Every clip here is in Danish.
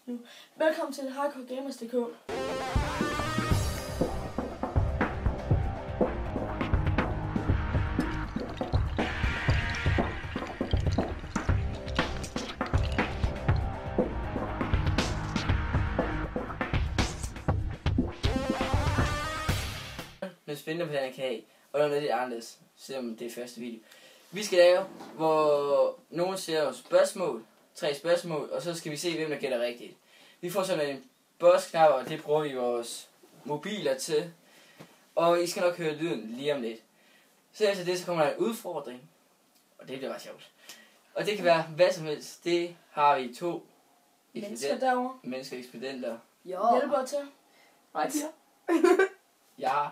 nu. Velkommen til hardcoregamers.dk. Noget spændende på den her kage, og noget lidt anderledes, selvom det er første video. Vi skal lave, hvor nogen ser spørgsmål, 3 spørgsmål, og så skal vi se, hvem der gætter rigtigt. Vi får sådan en boss-knap, og det bruger vi vores mobiler til. Og I skal nok høre lyden lige om lidt. Så efter det, så kommer der en udfordring, og det bliver ret sjovt. Og det kan være hvad som helst. Det har vi 2 Mennesker derovre. mennesker ekspedenter. Jo. Hjælper til. Right. Ja.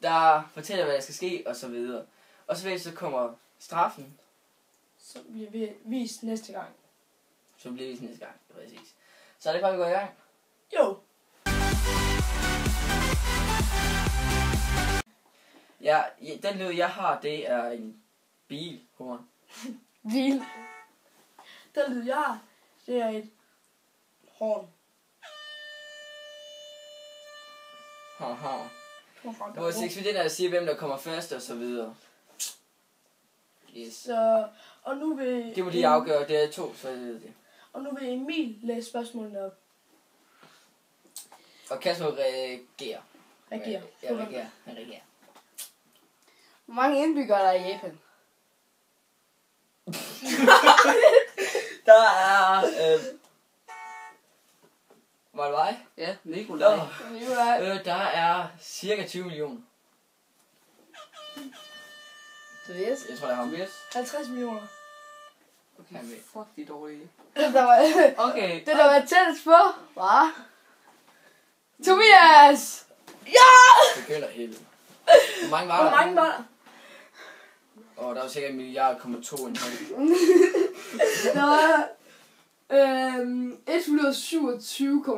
Der fortæller, hvad der skal ske, og så videre. Og så kommer straffen. Så bliver vi vist næste gang. Så bliver vi næste gang, præcis. Så er det bare, vi går i gang. Jo. Ja, den lyd, jeg har, det er en bilhorn. Bil. Den lyd, jeg har, det er et horn. Haha. Vores ekspedenter siger, hvem der kommer først, og så videre. Yes. Så, og nu vil... Det må de afgøre, det er 2, så jeg ved det. Og nu vil Emil læse spørgsmålene op. Og Kasper reagerer. Reagerer. Ja, reagerer. Han reagerer. Hvor mange indbyggere er der i Japan? Der er... Var det mig? Ja, Nikolaj. Der er cirka 20 millioner. Tobias? Jeg tror, der har Tobias. 50 millioner. Okay, Fuck, de er dårlige. okay. Det der var tættest på, hva? Tobias! Det gælder helt. Hvor mange var der? Hvor mange var der? Og der var sikkert 1,2 milliarder. Der var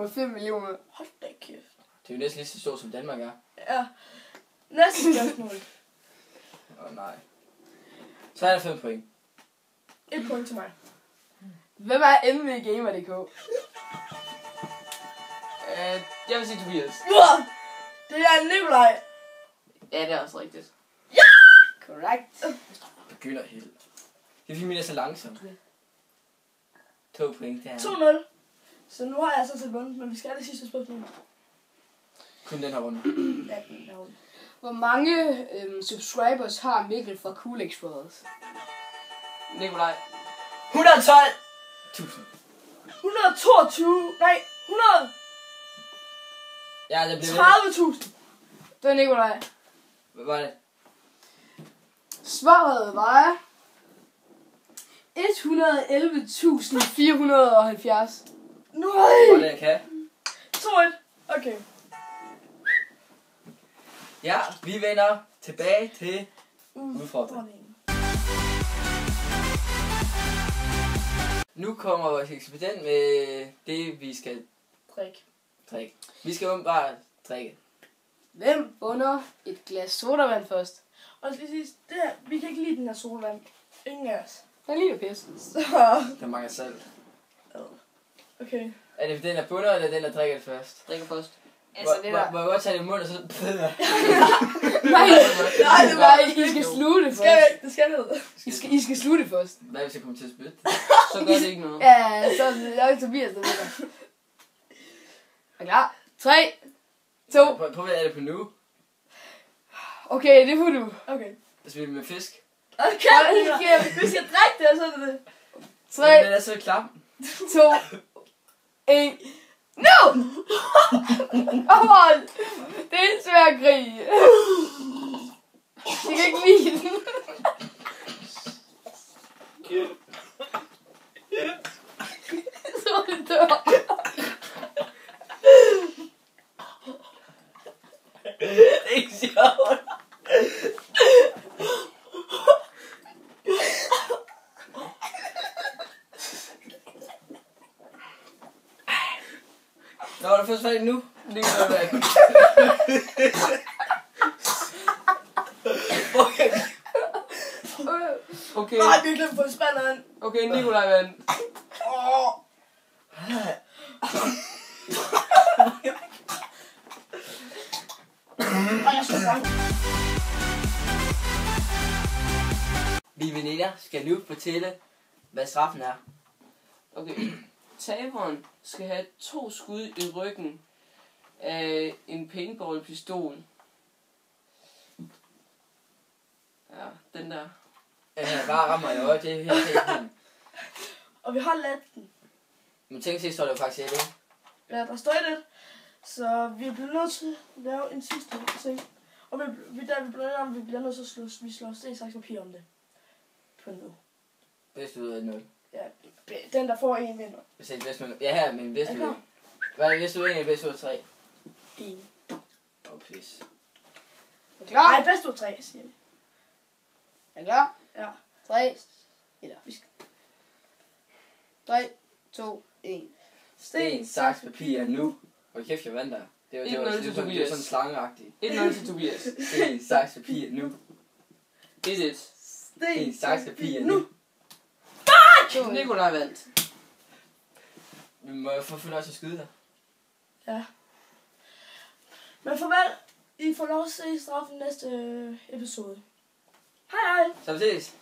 127,5 millioner. Hold da kæft. Det er jo næsten lige så stort som Danmark er. Ja. Næste spørgsmål. Nej. Så er der 5 point. 1 point til mig. Hvem er MVGamer.dk? Jeg vil sige Tobias. Det er Nikolaj. Ja, det er også rigtigt. Korrekt. Det gælder helt. Det er fordi, min er så langsomt. 2 point der. 2-0. Så nu har jeg så set vundet, men vi skal have det sidste spørgsmål. Kun den her runde. Ja, den her runde. Hvor mange subscribers har Mikkel fra Cool Explorers? Nikolaj. 112.000. 122. Nej, 130.000. Ja, det blev Det var Nikolaj. Hvad var det? Svaret var 111.470. Nej. Hvad det, jeg kan? 2-1. Okay. Ja, vi vender tilbage til udfordringen. Nu kommer vores ekspedient med det, vi skal drikke. Vi skal bare drikke. Hvem bunder et glas sodavand først? Og skal sige, det her, vi kan ikke lide den her sodavand. Ingen af os. Jeg lider pis. Så. Der mangler salt. Okay. Er det den, der bunder, eller den, der drikker det først? Drikker først. Altså det der. Må jeg godt tage det i munden, og så... Nej, I skal sluge det først. Det skal ned. I skal sluge det først. Hvad hvis jeg kommer til at spytte? Så gør det ikke noget. Ja, så er det Tobias, der ved det. Er klar? 3, 2. Prøv hvad er det på nu? Okay, det får du. Okay. Altså, vi er med fisk. Okay, vi skal drikke det, og så er det det. 3, Den er så klam. 2, 1. No! Hold! Det er en svær krig. Jeg kan ikke lide den. Så er det dør. Det er ikke sjovt. Nå, er du først færdig nu? Det kan godt være. Okay. Nej, vi glemte på spanderen. Okay, Nikolaj vand. Og jeg skal godt. Vi veninder skal nu fortælle, hvad straffen er. Okay. Taberen skal have 2 skud i ryggen af en paintballpistol. Ja, den der. Bare rammer i øjet, det er helt fint. Og vi har ladt den. Men tænk sig, står der jo faktisk ikke. Ja, der står lidt. Så vi bliver nødt til at lave en sidste ting. Og vi bliver nødt til at slå sten, saks, papir om det. På nu. Bedst ud af 0. Ja, den der får en vinder. Hvis ikke bedst ud. Ja, her, men bedst ud. Er Hvad er det bedst ud af 1 eller bedst ud af 3? En. Åh, pis. Er du klar? Nej, bedst ud af 3, siger vi. Er du klar? Ja. 3, eller 3, 2, 1. Sten, saks, papir nu. Hvor kæft, jeg vandt der. Det var 1-0 til Tobias. sådan slangeagtigt. 1-0 til Tobias. Sten, saks, papir nu. 1-1. Sten, saks, papir nu. Nikolaj vandt. Vi må få fornøjelse at skyde dig. Ja. Men farvel. I får lov at se straffen næste episode. Hej hej. Så vi ses.